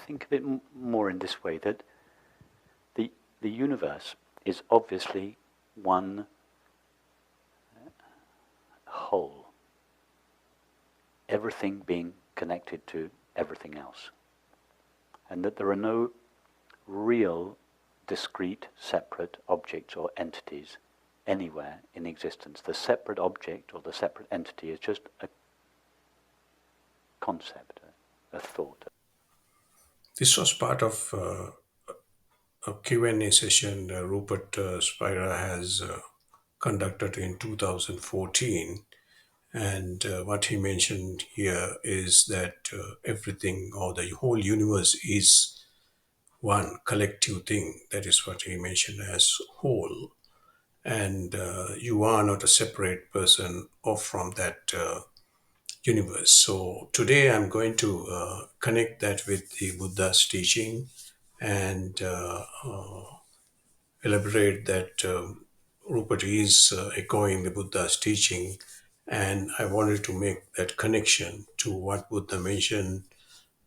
think of it more in this way, that the universe is obviously one whole, everything being connected to everything else, and that there are no real discrete separate objects or entities anywhere in existence. The separate object or the separate entity is just a concept, a thought. This was part of a Q&A session Rupert Spira has conducted in 2014. And what he mentioned here is that everything or the whole universe is one collective thing. That is what he mentioned as whole. And you are not a separate person off from that universe. So today I'm going to connect that with the Buddha's teaching and elaborate that Rupert is echoing the Buddha's teaching, and I wanted to make that connection to what Buddha mentioned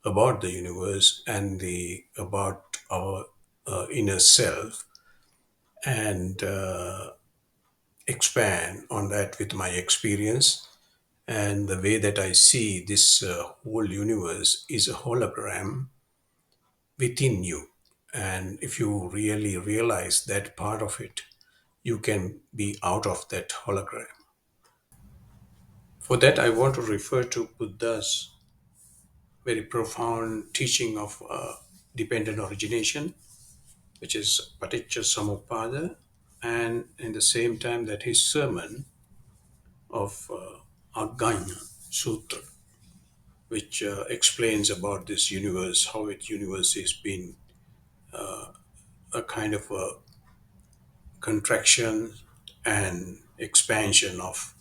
about the universe and the about our inner self, and expand on that with my experience and the way that I see this whole universe is a hologram within you. And if you really realize that part of it, you can be out of that hologram. For that, I want to refer to Buddha's very profound teaching of dependent origination, which is Paticca Samuppada, and in the same time that his sermon of Agganna Sutta, which explains about this universe, how its universe has been a kind of a contraction and expansion of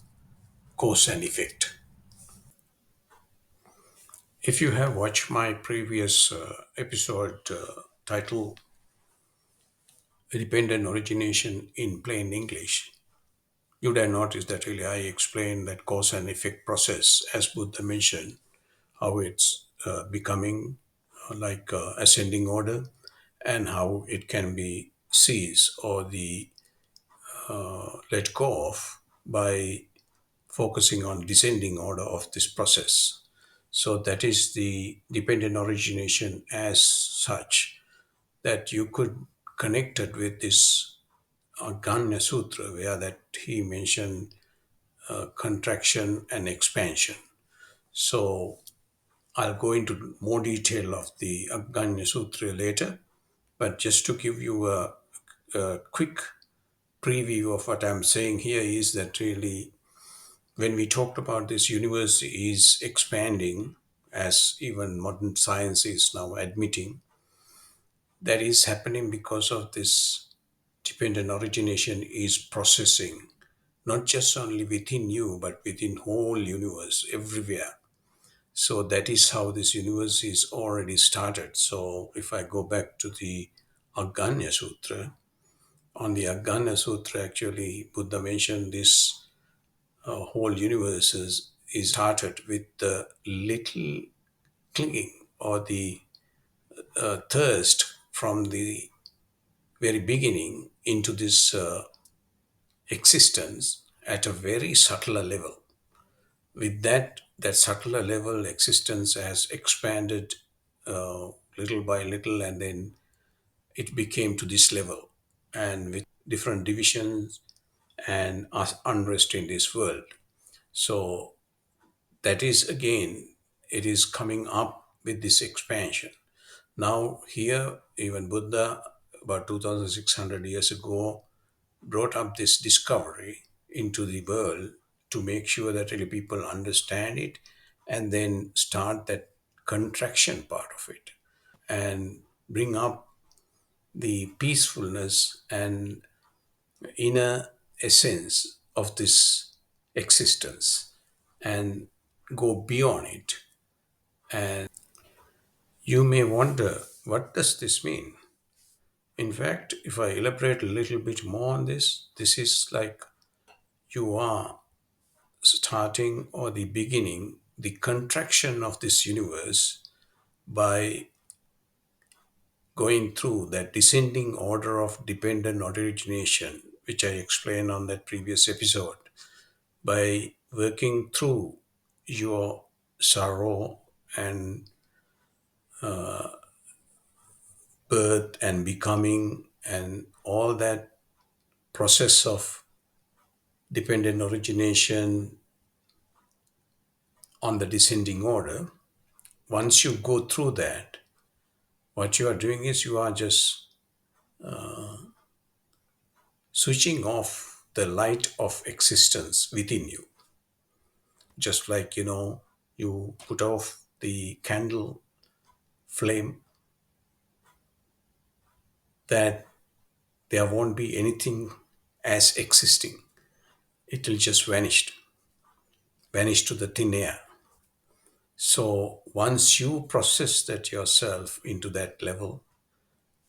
cause and effect. If you have watched my previous episode titled Dependent Origination in Plain English, you would have noticed that really I explained that cause and effect process, as Buddha mentioned, how it's becoming like ascending order and how it can be seized or the let go of by focusing on descending order of this process. So that is the dependent origination as such, that you could connect it with this Agganna Sutra, where that he mentioned contraction and expansion. So I'll go into more detail of the Agganna Sutra later, but just to give you a quick preview of what I'm saying here is that really when we talked about this universe is expanding, as even modern science is now admitting, that is happening because of this dependent origination is processing, not just only within you, but within whole universe, everywhere. So that is how this universe is already started. So if I go back to the Agganna Sutra, on the Agganna Sutra, actually, Buddha mentioned this whole universe is started with the little clinging or the thirst from the very beginning into this existence at a very subtler level. With that subtler level, existence has expanded little by little, and then it became to this level, and with different divisions and unrest in this world. So that is again, it is coming up with this expansion. Now, here, even Buddha, about 2600 years ago, brought up this discovery into the world to make sure that really people understand it and then start that contraction part of it and bring up the peacefulness and inner essence of this existence and go beyond it. And you may wonder, what does this mean? In fact, if I elaborate a little bit more on this, this is like you are starting or the beginning, the contraction of this universe by going through that descending order of dependent origination, which I explained on that previous episode, by working through your sorrow and birth and becoming and all that process of dependent origination on the descending order, once you go through that, what you are doing is you are just switching off the light of existence within you. Just like, you put off the candle flame, that there won't be anything as existing. It will just vanish to the thin air. So once you process that yourself into that level,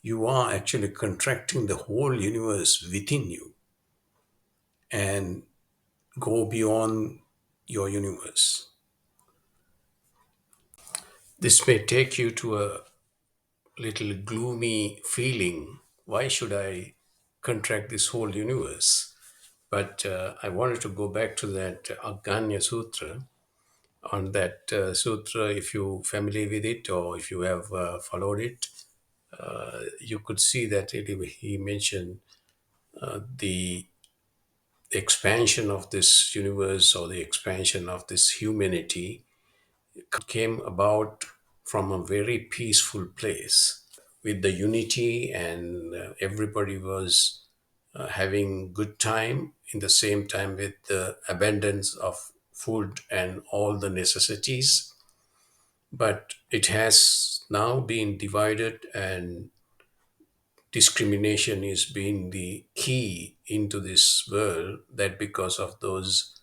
you are actually contracting the whole universe within you and go beyond your universe. This may take you to a little gloomy feeling. Why should I contract this whole universe? But I wanted to go back to that Agganna Sutra. On that sutra, if you're familiar with it or if you have followed it, you could see that he mentioned the expansion of this universe or the expansion of this humanity came about from a very peaceful place with the unity, and everybody was having good time in the same time with the abundance of food and all the necessities. But it has now been divided, and discrimination is being the key into this world, that because of those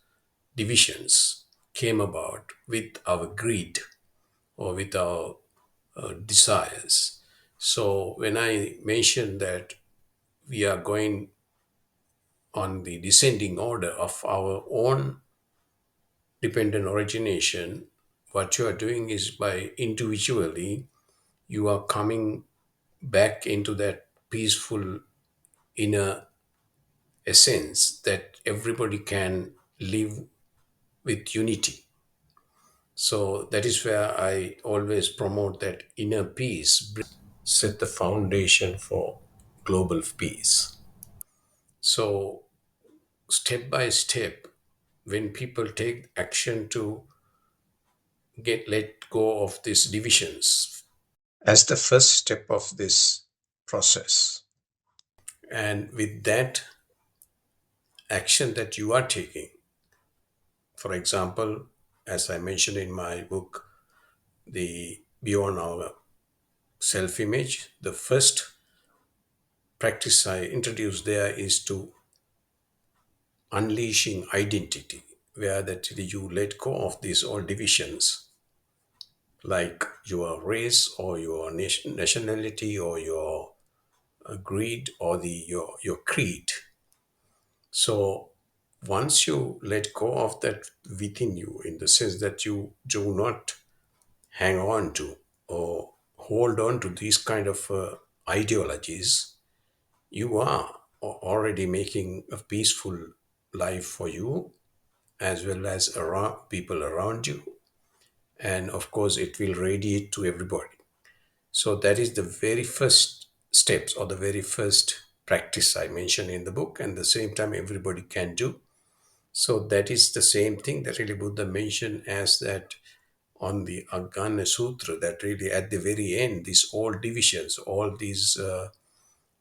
divisions came about with our greed or with our desires. So when I mentioned that we are going on the descending order of our own dependent origination, what you are doing is by individually you are coming back into that peaceful inner essence that everybody can live with unity. So that is where I always promote that inner peace set the foundation for global peace. So step by step, when people take action to get let go of these divisions as the first step of this process, and with that action that you are taking, for example, as I mentioned in my book, the Beyond Our Self-Image, the first practice I introduced there is to unleashing identity, where that you let go of these all divisions, like your race or your nationality or your greed or your creed. So once you let go of that within you, in the sense that you do not hang on to or hold on to these kind of ideologies, you are already making a peaceful life for you as well as around people around you, and of course it will radiate to everybody. So that is the very first steps or the very first practice I mentioned in the book, and the same time everybody can do. So that is the same thing that really Buddha mentioned as that on the Agganna Sutra, that really at the very end, these all divisions, all these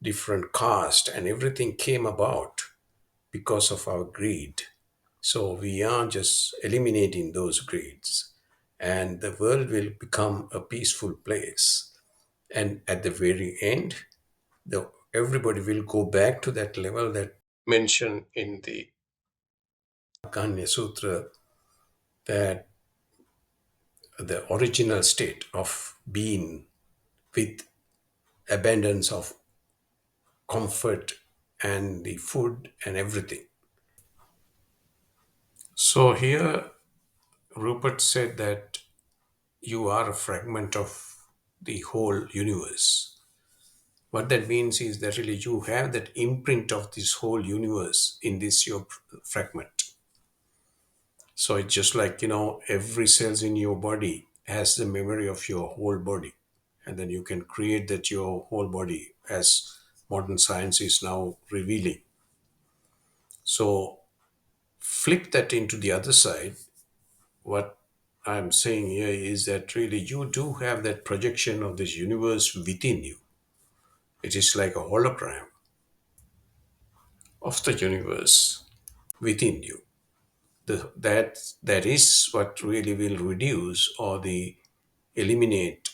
different caste and everything came about because of our greed. So we are just eliminating those greeds, and the world will become a peaceful place. And at the very end, everybody will go back to that level that mentioned in the Agganna Sutra, that the original state of being with abundance of comfort and the food and everything. So here Rupert said that you are a fragment of the whole universe. What that means is that really you have that imprint of this whole universe in this your fragment. So it's just like, every cells in your body has the memory of your whole body. And then you can create that your whole body as modern science is now revealing. So flip that into the other side. What I'm saying here is that really you do have that projection of this universe within you. It is like a hologram of the universe within you. That is what really will reduce or the eliminate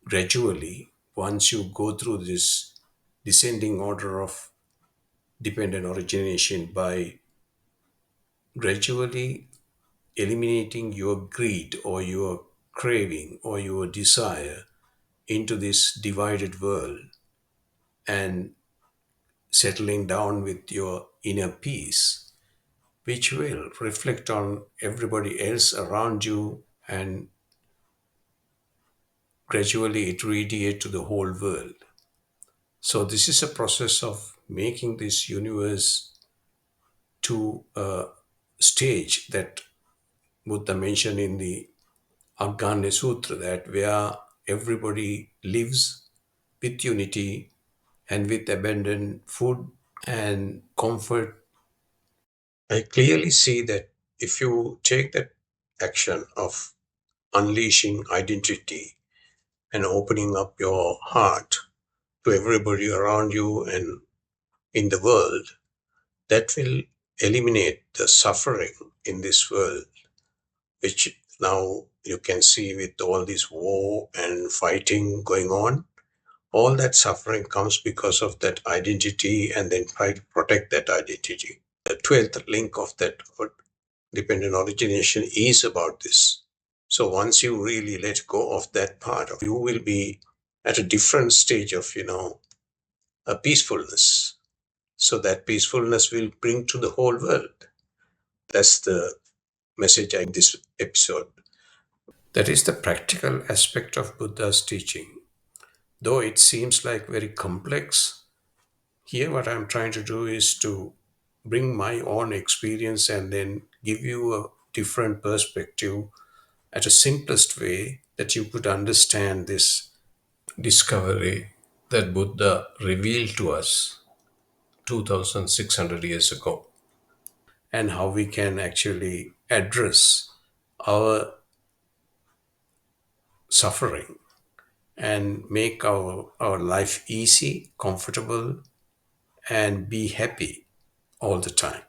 gradually once you go through this descending order of dependent origination by gradually eliminating your greed or your craving or your desire into this divided world and settling down with your inner peace, which will reflect on everybody else around you and gradually it radiate to the whole world. So this is a process of making this universe to a stage that Buddha mentioned in the Agganna Sutta, that where everybody lives with unity and with abundant food and comfort. I clearly see that if you take that action of unleashing identity and opening up your heart to everybody around you and in the world, that will eliminate the suffering in this world, which now you can see with all this war and fighting going on. All that suffering comes because of that identity and then try to protect that identity. The 12th link of that dependent origination is about this. So once you really let go of that part of you will be at a different stage of, a peacefulness. So that peacefulness will bring to the whole world. That's the message in this episode. That is the practical aspect of Buddha's teaching. Though it seems like very complex, here what I'm trying to do is to bring my own experience and then give you a different perspective at a simplest way that you could understand this discovery that Buddha revealed to us 2600 years ago, and how we can actually address our suffering and make our life easy, comfortable, and be happy all the time.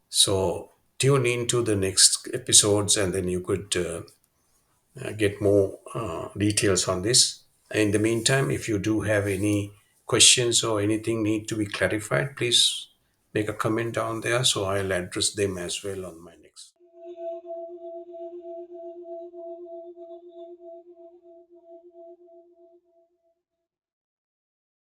So tune into the next episodes and then you could get more details on this. In the meantime, if you do have any questions or anything need to be clarified, please make a comment down there so I'll address them as well on my next.